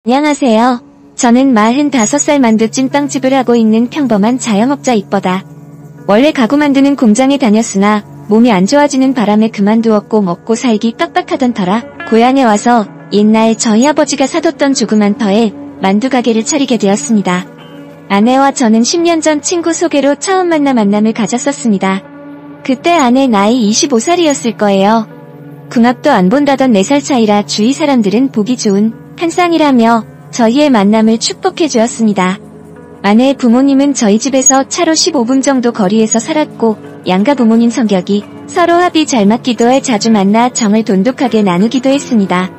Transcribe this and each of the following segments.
안녕하세요. 저는 45살 만두 찐빵집을 하고 있는 평범한 자영업자 이뻐다. 원래 가구 만드는 공장에 다녔으나 몸이 안 좋아지는 바람에 그만두었고 먹고 살기 빡빡하던 터라 고향에 와서 옛날 저희 아버지가 사뒀던 조그만 터에 만두 가게를 차리게 되었습니다. 아내와 저는 10년 전 친구 소개로 처음 만남을 가졌었습니다. 그때 아내 나이 25살이었을 거예요. 궁합도 안 본다던 4살 차이라 주위 사람들은 보기 좋은 한 쌍이라며 저희의 만남을 축복해 주었습니다. 아내의 부모님은 저희 집에서 차로 15분 정도 거리에서 살았고 양가 부모님 성격이 서로 합이 잘 맞기도 해 자주 만나 정을 돈독하게 나누기도 했습니다.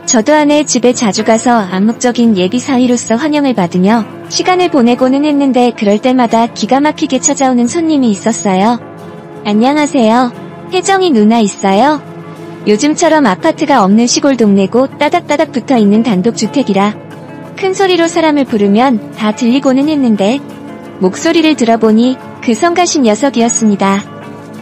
저도 아내의 집에 자주 가서 암묵적인 예비 사위로서 환영을 받으며 시간을 보내고는 했는데 그럴 때마다 기가 막히게 찾아오는 손님이 있었어요. 안녕하세요. 혜정이 누나 있어요? 요즘처럼 아파트가 없는 시골 동네고 따닥따닥 붙어있는 단독주택이라 큰 소리로 사람을 부르면 다 들리고는 했는데 목소리를 들어보니 그 성가신 녀석이었습니다.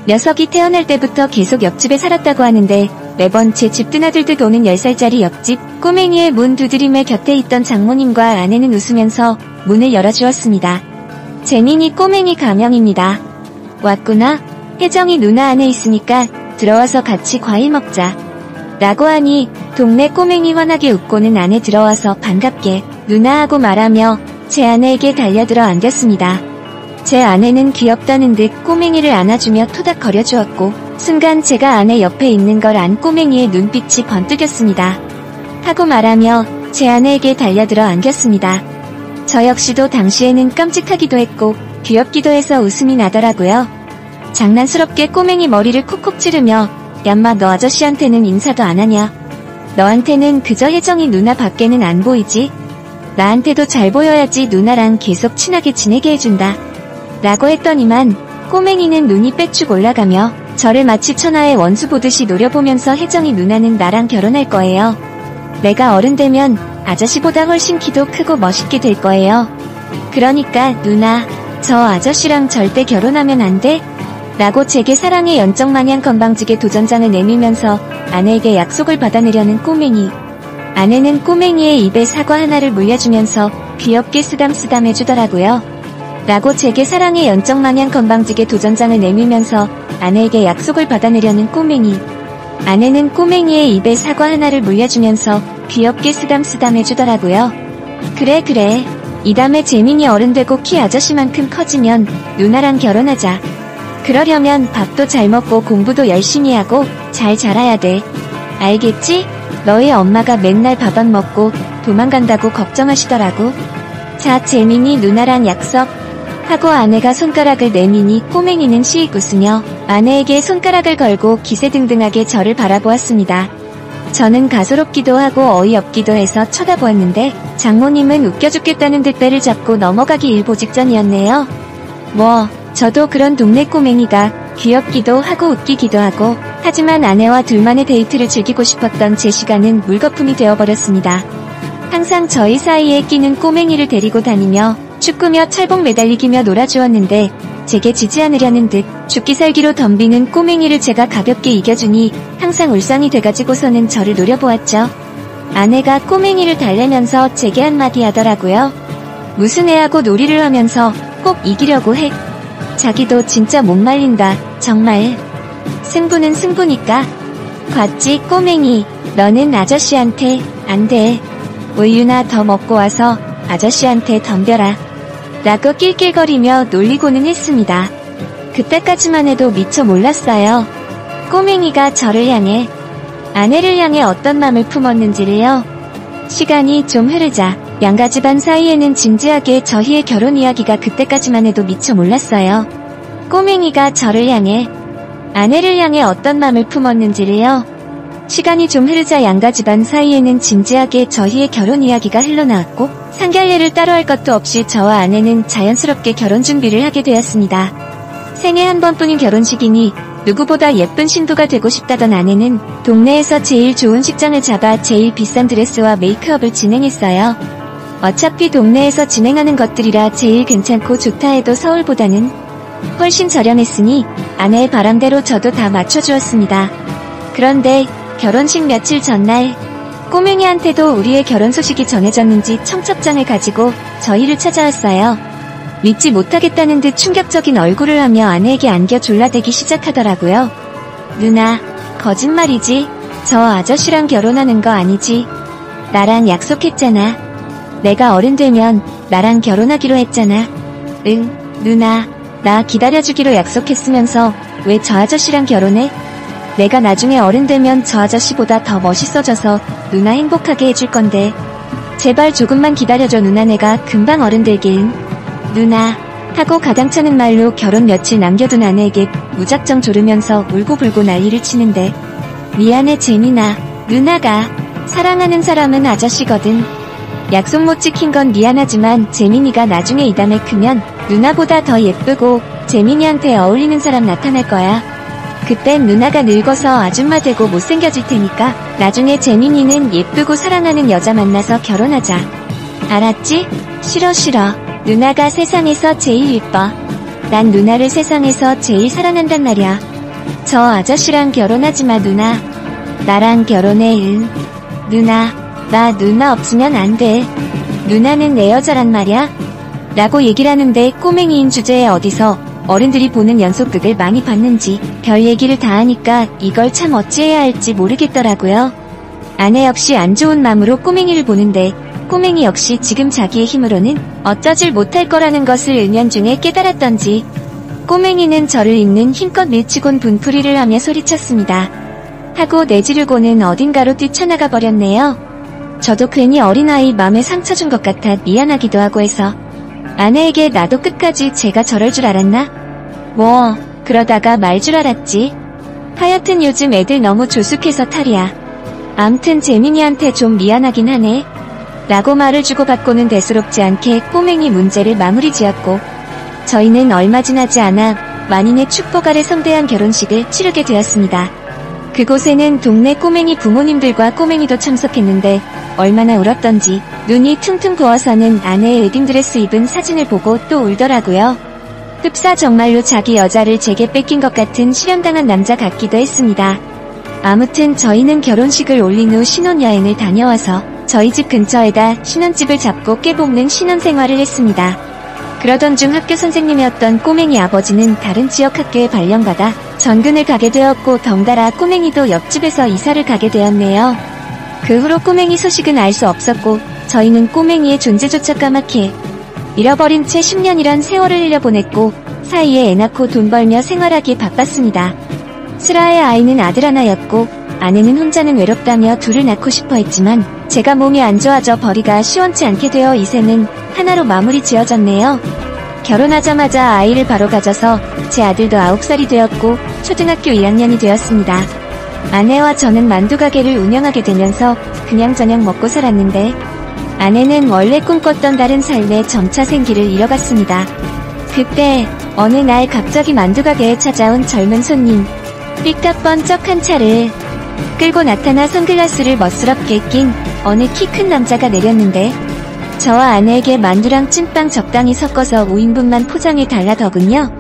녀석이 태어날 때부터 계속 옆집에 살았다고 하는데 매번 제 집 드나들듯 오는 10살짜리 옆집 꼬맹이의 문 두드림에 곁에 있던 장모님과 아내는 웃으면서 문을 열어주었습니다. 재민이 꼬맹이 가명입니다. 왔구나. 혜정이 누나 안에 있으니까 들어와서 같이 과일 먹자. 라고 하니 동네 꼬맹이 환하게 웃고는 안에 들어와서 반갑게 누나하고 말하며 제 아내에게 달려들어 안겼습니다. 제 아내는 귀엽다는 듯 꼬맹이를 안아주며 토닥거려 주었고 순간 제가 아내 옆에 있는 걸 안 꼬맹이의 눈빛이 번뜩였습니다. 하고 말하며 제 아내에게 달려들어 안겼습니다. 저 역시도 당시에는 깜찍하기도 했고 귀엽기도 해서 웃음이 나더라고요. 장난스럽게 꼬맹이 머리를 콕콕 찌르며 얌마 너 아저씨한테는 인사도 안 하냐? 너한테는 그저 혜정이 누나 밖에는 안 보이지? 나한테도 잘 보여야지 누나랑 계속 친하게 지내게 해준다. 라고 했더니만 꼬맹이는 눈이 빽쭉 올라가며 저를 마치 천하의 원수 보듯이 노려보면서 혜정이 누나는 나랑 결혼할 거예요. 내가 어른 되면 아저씨보다 훨씬 키도 크고 멋있게 될 거예요. 그러니까 누나, 저 아저씨랑 절대 결혼하면 안 돼? 라고 제게 사랑의 연정마냥 건방지게 도전장을 내밀면서 아내에게 약속을 받아내려는 꼬맹이. 아내는 꼬맹이의 입에 사과 하나를 물려주면서 귀엽게 쓰담쓰담 해주더라고요. 라고 제게 사랑의 연정마냥 건방지게 도전장을 내밀면서 아내에게 약속을 받아내려는 꼬맹이. 아내는 꼬맹이의 입에 사과 하나를 물려주면서 귀엽게 쓰담쓰담 해주더라고요. 그래. 이 다음에 재민이 어른 되고 키 아저씨만큼 커지면 누나랑 결혼하자. 그러려면 밥도 잘 먹고 공부도 열심히 하고 잘 자라야 돼. 알겠지? 너희 엄마가 맨날 밥 안 먹고 도망간다고 걱정하시더라고. 자, 재민이 누나랑 약속. 하고 아내가 손가락을 내미니 꼬맹이는 시익 웃으며 아내에게 손가락을 걸고 기세등등하게 저를 바라보았습니다. 저는 가소롭기도 하고 어이없기도 해서 쳐다보았는데 장모님은 웃겨 죽겠다는 듯 배를 잡고 넘어가기 일보 직전이었네요. 저도 그런 동네 꼬맹이가 귀엽기도 하고 웃기기도 하고 하지만 아내와 둘만의 데이트를 즐기고 싶었던 제 시간은 물거품이 되어버렸습니다. 항상 저희 사이에 끼는 꼬맹이를 데리고 다니며 축구며 철봉 매달리기며 놀아주었는데 제게 지지 않으려는 듯 죽기 살기로 덤비는 꼬맹이를 제가 가볍게 이겨주니 항상 울상이 돼가지고서는 저를 노려보았죠. 아내가 꼬맹이를 달래면서 제게 한마디 하더라고요. 무슨 애하고 놀이를 하면서 꼭 이기려고 해. 자기도 진짜 못 말린다. 정말. 승부는 승부니까. 봤지 꼬맹이. 너는 아저씨한테 안 돼. 우유나 더 먹고 와서 아저씨한테 덤벼라. 라고 낄낄거리며 놀리고는 했습니다. 그때까지만 해도 미처 몰랐어요. 꼬맹이가 저를 향해 아내를 향해 어떤 맘을 품었는지를요. 시간이 좀 흐르자 양가 집안 사이에는 진지하게 저희의 결혼 이야기가 그때까지만 해도 미처 몰랐어요. 꼬맹이가 저를 향해 아내를 향해 어떤 맘을 품었는지를요. 시간이 좀 흐르자 양가 집안 사이에는 진지하게 저희의 결혼 이야기가 흘러나왔고 상견례를 따로 할 것도 없이 저와 아내는 자연스럽게 결혼 준비를 하게 되었습니다. 생애 한 번뿐인 결혼식이니 누구보다 예쁜 신부가 되고 싶다던 아내는 동네에서 제일 좋은 식장을 잡아 제일 비싼 드레스와 메이크업을 진행했어요. 어차피 동네에서 진행하는 것들이라 제일 괜찮고 좋다 해도 서울보다는 훨씬 저렴했으니 아내의 바람대로 저도 다 맞춰주었습니다. 그런데 결혼식 며칠 전날 꼬맹이한테도 우리의 결혼 소식이 전해졌는지 청첩장을 가지고 저희를 찾아왔어요. 믿지 못하겠다는 듯 충격적인 얼굴을 하며 아내에게 안겨 졸라대기 시작하더라고요. 누나, 거짓말이지? 저 아저씨랑 결혼하는 거 아니지? 나랑 약속했잖아. 내가 어른 되면 나랑 결혼하기로 했잖아. 응, 누나, 나 기다려주기로 약속했으면서 왜 저 아저씨랑 결혼해? 내가 나중에 어른 되면 저 아저씨보다 더 멋있어져서 누나 행복하게 해줄 건데. 제발 조금만 기다려줘 누나, 내가 금방 어른 되긴. 누나, 하고 가장 차는 말로 결혼 며칠 남겨둔 아내에게 무작정 조르면서 울고불고 난리를 치는데, 미안해 재민아, 누나가 사랑하는 사람은 아저씨거든. 약속 못 지킨 건 미안하지만 재민이가 나중에 이 다음에 크면 누나보다 더 예쁘고 재민이한테 어울리는 사람 나타날 거야. 그땐 누나가 늙어서 아줌마 되고 못생겨질 테니까 나중에 재민이는 예쁘고 사랑하는 여자 만나서 결혼하자. 알았지? 싫어. 누나가 세상에서 제일 예뻐. 난 누나를 세상에서 제일 사랑한단 말이야. 저 아저씨랑 결혼하지 마 누나. 나랑 결혼해. 응. 누나, 나 누나 없으면 안 돼. 누나는 내 여자란 말이야. 라고 얘기를 하는데 꼬맹이인 주제에 어디서 어른들이 보는 연속극을 많이 봤는지 별 얘기를 다 하니까 이걸 참 어찌해야 할지 모르겠더라고요. 아내 역시 안 좋은 마음으로 꼬맹이를 보는데 꼬맹이 역시 지금 자기의 힘으로는 어쩌질 못할 거라는 것을 은연중에 깨달았던지 꼬맹이는 저를 잇는 힘껏 밀치곤 분풀이를 하며 소리쳤습니다. 하고 내지르고는 어딘가로 뛰쳐나가 버렸네요. 저도 괜히 어린아이 마음에 상처 준 것 같아 미안하기도 하고 해서 아내에게 나도 끝까지 제가 저럴 줄 알았나? 뭐 그러다가 말 줄 알았지. 하여튼 요즘 애들 너무 조숙해서 탈이야. 암튼 재민이한테 좀 미안하긴 하네. 라고 말을 주고받고는 대수롭지 않게 꼬맹이 문제를 마무리 지었고 저희는 얼마 지나지 않아 만인의 축복 아래 성대한 결혼식을 치르게 되었습니다. 그곳에는 동네 꼬맹이 부모님들과 꼬맹이도 참석했는데 얼마나 울었던지 눈이 퉁퉁 부어서는 아내의 웨딩드레스 입은 사진을 보고 또 울더라고요. 흡사 정말로 자기 여자를 제게 뺏긴 것 같은 실현당한 남자 같기도 했습니다. 아무튼 저희는 결혼식을 올린 후 신혼여행을 다녀와서 저희 집 근처에다 신혼집을 잡고 깨볶는 신혼생활을 했습니다. 그러던 중 학교 선생님이었던 꼬맹이 아버지는 다른 지역 학교에 발령받아 전근을 가게 되었고 덩달아 꼬맹이도 옆집에서 이사를 가게 되었네요. 그 후로 꼬맹이 소식은 알 수 없었고 저희는 꼬맹이의 존재조차 까맣게 잃어버린 채 10년이란 세월을 흘려보냈고 사이에 애 낳고 돈 벌며 생활하기에 바빴습니다. 슬아의 아이는 아들 하나였고 아내는 혼자는 외롭다며 둘을 낳고 싶어 했지만 제가 몸이 안 좋아져 벌이가 시원치 않게 되어 이제는 하나로 마무리 지어졌네요. 결혼하자마자 아이를 바로 가져서 제 아들도 9살이 되었고 초등학교 1학년이 되었습니다. 아내와 저는 만두가게를 운영하게 되면서 그냥저냥 먹고 살았는데 아내는 원래 꿈꿨던 다른 삶에 점차 생기를 잃어갔습니다. 그때 어느 날 갑자기 만두가게에 찾아온 젊은 손님, 삐까뻔쩍한 차를 끌고 나타나 선글라스를 멋스럽게 낀 어느 키 큰 남자가 내렸는데 저와 아내에게 만두랑 찐빵 적당히 섞어서 5인분만 포장해 달라더군요.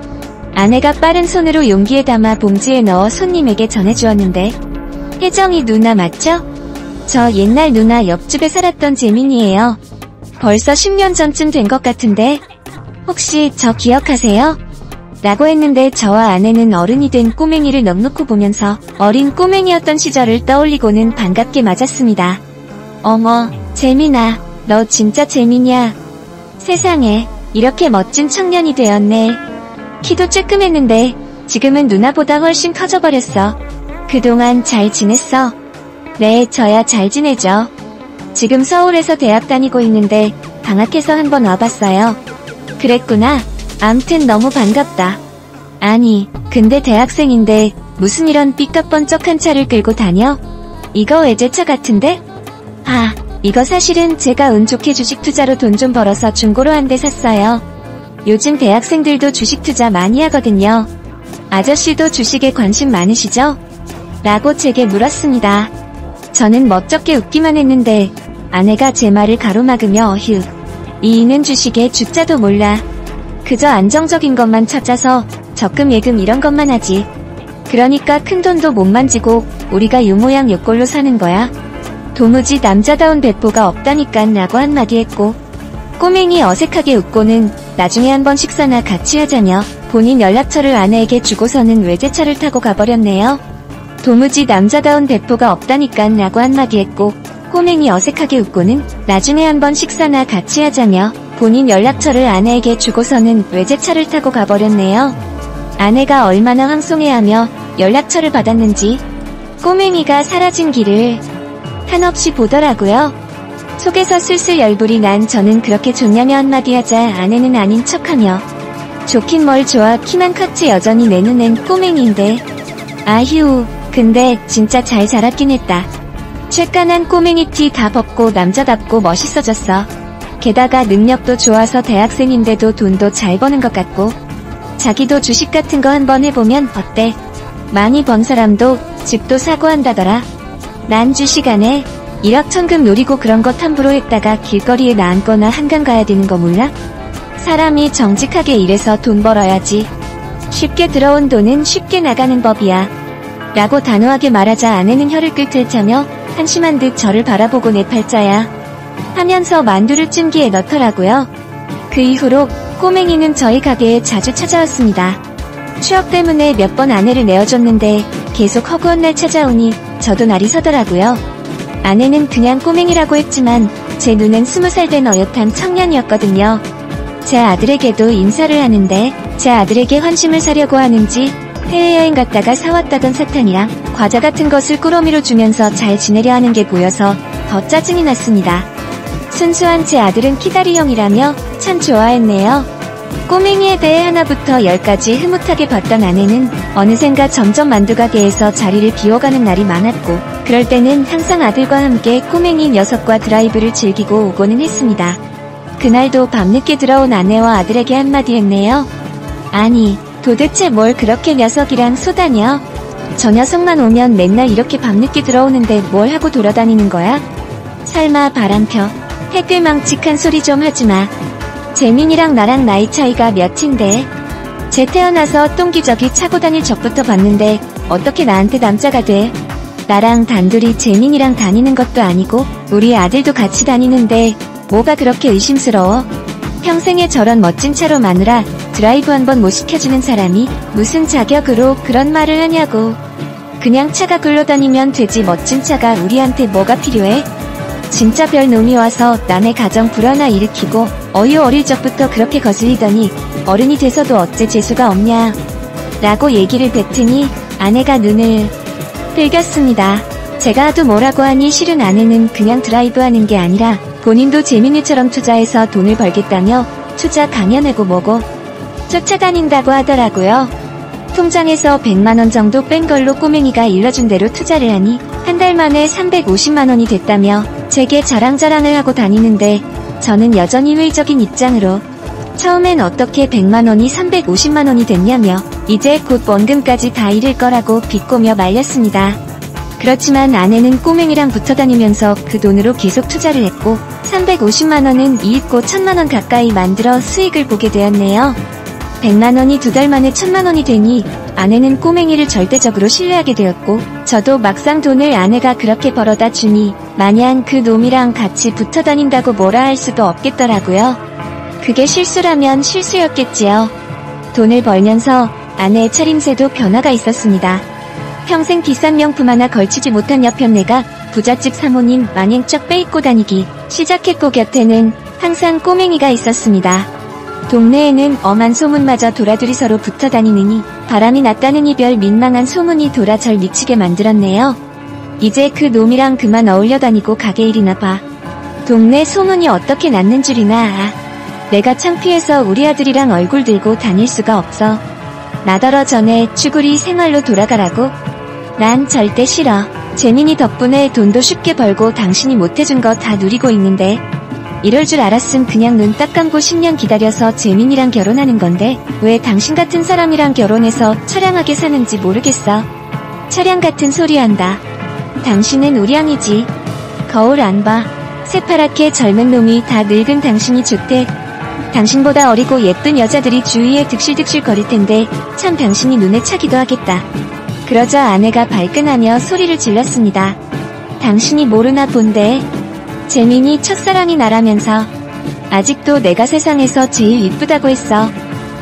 아내가 빠른 손으로 용기에 담아 봉지에 넣어 손님에게 전해주었는데 혜정이 누나 맞죠? 저 옛날 누나 옆집에 살았던 재민이에요. 벌써 10년 전쯤 된 것 같은데 혹시 저 기억하세요? 라고 했는데 저와 아내는 어른이 된 꼬맹이를 넋놓고 보면서 어린 꼬맹이였던 시절을 떠올리고는 반갑게 맞았습니다. 어머, 재민아, 너 진짜 재민이야. 세상에, 이렇게 멋진 청년이 되었네. 키도 쬐끔했는데 지금은 누나보다 훨씬 커져버렸어. 그동안 잘 지냈어? 네, 저야 잘 지내죠. 지금 서울에서 대학 다니고 있는데 방학해서 한번 와봤어요. 그랬구나. 암튼 너무 반갑다. 아니, 근데 대학생인데 무슨 이런 삐까뻔쩍한 차를 끌고 다녀? 이거 외제차 같은데? 아, 이거 사실은 제가 운 좋게 주식 투자로 돈 좀 벌어서 중고로 한 대 샀어요. 요즘 대학생들도 주식 투자 많이 하거든요. 아저씨도 주식에 관심 많으시죠? 라고 제게 물었습니다. 저는 멋쩍게 웃기만 했는데 아내가 제 말을 가로막으며 어휴, 이는 주식에 주자도 몰라. 그저 안정적인 것만 찾아서 적금 예금 이런 것만 하지. 그러니까 큰돈도 못 만지고 우리가 요 모양 요 꼴로 사는 거야. 도무지 남자다운 배포가 없다니깐 라고 한마디 했고, 꼬맹이 어색하게 웃고는 나중에 한번 식사나 같이 하자며 본인 연락처를 아내에게 주고서는 외제차를 타고 가버렸네요. 도무지 남자다운 배포가 없다니깐 라고 한마디 했고, 꼬맹이 어색하게 웃고는 나중에 한번 식사나 같이 하자며 본인 연락처를 아내에게 주고서는 외제차를 타고 가버렸네요. 아내가 얼마나 황송해하며 연락처를 받았는지 꼬맹이가 사라진 길을 한없이 보더라고요. 속에서 슬슬 열불이 난 저는 그렇게 좋냐며 한마디 하자 아내는 아닌 척하며 좋긴 뭘 좋아 키만 컸지 여전히 내 눈엔 꼬맹이인데 아휴 근데 진짜 잘 자랐긴 했다. 쬐깐한 꼬맹이 티 다 벗고 남자답고 멋있어졌어. 게다가 능력도 좋아서 대학생인데도 돈도 잘 버는 것 같고 자기도 주식 같은 거 한번 해보면 어때? 많이 번 사람도 집도 사고 한다더라. 난 주식 안 해. 1억 천금 노리고 그런 거 탐부로 했다가 길거리에 나앉거나 한강 가야 되는 거 몰라? 사람이 정직하게 일해서 돈 벌어야지. 쉽게 들어온 돈은 쉽게 나가는 법이야. 라고 단호하게 말하자 아내는 혀를 끌끌 차며 한심한 듯 저를 바라보고 내 팔자야 하면서 만두를 찜기에 넣더라고요. 그 이후로 꼬맹이는 저희 가게에 자주 찾아왔습니다. 추억 때문에 몇 번 아내를 내어줬는데 계속 허구한 날 찾아오니 저도 날이 서더라고요. 아내는 그냥 꼬맹이라고 했지만 제 눈엔 20살 된 어엿한 청년이었거든요. 제 아들에게도 인사를 하는데 제 아들에게 환심을 사려고 하는지 해외여행 갔다가 사왔다던 사탕이랑 과자 같은 것을 꾸러미로 주면서 잘 지내려 하는 게 보여서 더 짜증이 났습니다. 순수한 제 아들은 키다리형이라며 참 좋아했네요. 꼬맹이에 대해 하나부터 열까지 흐뭇하게 봤던 아내는 어느샌가 점점 만두가게에서 자리를 비워가는 날이 많았고 그럴 때는 항상 아들과 함께 꼬맹이 녀석과 드라이브를 즐기고 오고는 했습니다. 그날도 밤늦게 들어온 아내와 아들에게 한마디 했네요. 아니 도대체 뭘 그렇게 녀석이랑 쏘다녀? 저 녀석만 오면 맨날 이렇게 밤늦게 들어오는데 뭘 하고 돌아다니는 거야? 설마 바람펴. 해끌망측한 소리 좀 하지마. 재민이랑 나랑 나이 차이가 몇인데? 쟤 태어나서 똥기저귀 차고 다닐 적부터 봤는데 어떻게 나한테 남자가 돼? 나랑 단둘이 재민이랑 다니는 것도 아니고 우리 아들도 같이 다니는데 뭐가 그렇게 의심스러워? 평생에 저런 멋진 차로 마누라 드라이브 한번 못 시켜주는 사람이 무슨 자격으로 그런 말을 하냐고. 그냥 차가 굴러다니면 되지 멋진 차가 우리한테 뭐가 필요해? 진짜 별 놈이 와서 남의 가정 불화나 일으키고 어유 어릴 적부터 그렇게 거슬리더니 어른이 돼서도 어째 재수가 없냐 라고 얘기를 뱉으니 아내가 눈을 흘겼습니다. 제가 하도 뭐라고 하니 실은 아내는 그냥 드라이브 하는 게 아니라 본인도 재민이처럼 투자해서 돈을 벌겠다며 투자 강연하고 뭐고 쫓아다닌다고 하더라고요. 통장에서 100만원 정도 뺀 걸로 꼬맹이가 일러준 대로 투자를 하니 한 달 만에 350만원이 됐다며 제게 자랑자랑을 하고 다니는데 저는 여전히 회의적인 입장으로 처음엔 어떻게 100만원이 350만원이 됐냐며 이제 곧 원금까지 다 잃을 거라고 비꼬며 말렸습니다. 그렇지만 아내는 꼬맹이랑 붙어 다니면서 그 돈으로 계속 투자를 했고 350만원은 이익고 1000만원 가까이 만들어 수익을 보게 되었네요. 100만원이 2달 만에 1000만원이 되니 아내는 꼬맹이를 절대적으로 신뢰하게 되었고 저도 막상 돈을 아내가 그렇게 벌어다 주니 마냥 그 놈이랑 같이 붙어 다닌다고 뭐라 할 수도 없겠더라고요. 그게 실수라면 실수였겠지요. 돈을 벌면서 아내의 차림새도 변화가 있었습니다. 평생 비싼 명품 하나 걸치지 못한 여편네가 부잣집 사모님 마냥 쫙 빼입고 다니기 시작했고 곁에는 항상 꼬맹이가 있었습니다. 동네에는 엄한 소문마저 돌아들이 서로 붙어 다니느니 바람이 났다는 이별 민망한 소문이 돌아 절 미치게 만들었네요. 이제 그 놈이랑 그만 어울려 다니고 가게 일이나 봐. 동네 소문이 어떻게 났는 줄이나. 내가 창피해서 우리 아들이랑 얼굴 들고 다닐 수가 없어. 나더러 전에 쭈구리 생활로 돌아가라고? 난 절대 싫어. 재민이 덕분에 돈도 쉽게 벌고 당신이 못해준 거 다 누리고 있는데 이럴 줄 알았음 그냥 눈 딱 감고 10년 기다려서 재민이랑 결혼하는 건데 왜 당신 같은 사람이랑 결혼해서 처량하게 사는지 모르겠어. 처량 같은 소리 한다. 당신은 우량이지. 거울 안 봐. 새파랗게 젊은 놈이 다 늙은 당신이 좋대. 당신보다 어리고 예쁜 여자들이 주위에 득실득실 거릴 텐데 참 당신이 눈에 차기도 하겠다. 그러자 아내가 발끈하며 소리를 질렀습니다. 당신이 모르나 본데. 재민이 첫사랑이 나라면서. 아직도 내가 세상에서 제일 이쁘다고 했어.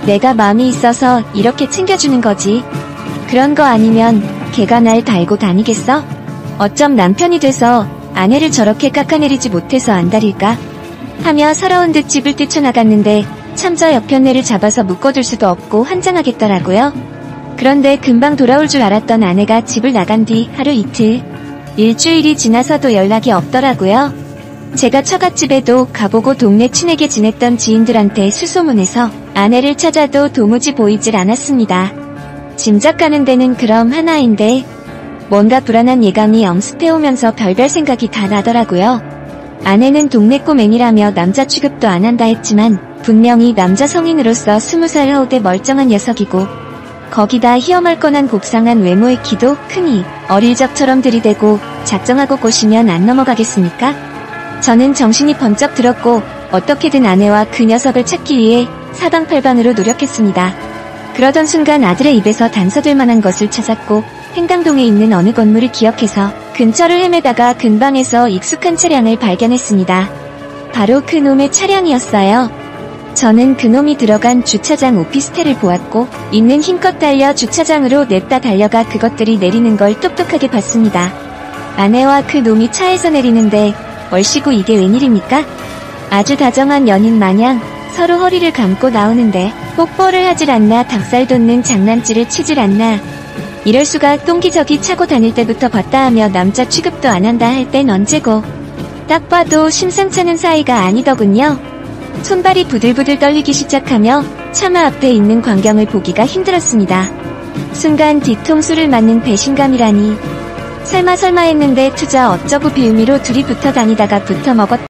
내가 마음이 있어서 이렇게 챙겨주는 거지. 그런 거 아니면 걔가 날 달고 다니겠어? 어쩜 남편이 돼서 아내를 저렇게 깎아내리지 못해서 안달일까? 하며 서러운 듯 집을 뛰쳐나갔는데 참 저 옆편네를 잡아서 묶어둘 수도 없고 환장하겠더라고요. 그런데 금방 돌아올 줄 알았던 아내가 집을 나간 뒤 하루 이틀, 일주일이 지나서도 연락이 없더라고요. 제가 처갓집에도 가보고 동네 친하게 지냈던 지인들한테 수소문해서 아내를 찾아도 도무지 보이질 않았습니다. 짐작 가는 데는 그럼 하나인데 뭔가 불안한 예감이 엄습해오면서 별별 생각이 다 나더라고요. 아내는 동네 꼬맹이라며 남자 취급도 안 한다 했지만 분명히 남자 성인으로서 20살 허우대 멀쩡한 녀석이고 거기다 희어멀건한 곱상한 외모의 키도 크니 어릴 적처럼 들이대고 작정하고 꼬시면 안 넘어가겠습니까? 저는 정신이 번쩍 들었고 어떻게든 아내와 그 녀석을 찾기 위해 사방팔방으로 노력했습니다. 그러던 순간 아들의 입에서 단서될 만한 것을 찾았고 행당동에 있는 어느 건물을 기억해서 근처를 헤매다가 근방에서 익숙한 차량을 발견했습니다. 바로 그놈의 차량이었어요. 저는 그놈이 들어간 주차장 오피스텔을 보았고 있는 힘껏 달려 주차장으로 냅다 달려가 그것들이 내리는 걸 똑똑하게 봤습니다. 아내와 그놈이 차에서 내리는데 얼씨구 이게 웬일입니까? 아주 다정한 연인 마냥 서로 허리를 감고 나오는데 뽀뽀를 하질 않나 닭살 돋는 장난질을 치질 않나. 이럴 수가 똥기저기 차고 다닐 때부터 봤다 하며 남자 취급도 안 한다 할 땐 언제고. 딱 봐도 심상찮은 사이가 아니더군요. 손발이 부들부들 떨리기 시작하며 차마 앞에 있는 광경을 보기가 힘들었습니다. 순간 뒤통수를 맞는 배신감이라니. 설마 했는데 투자 어쩌고 빌미로 둘이 붙어 다니다가 붙어 먹었다.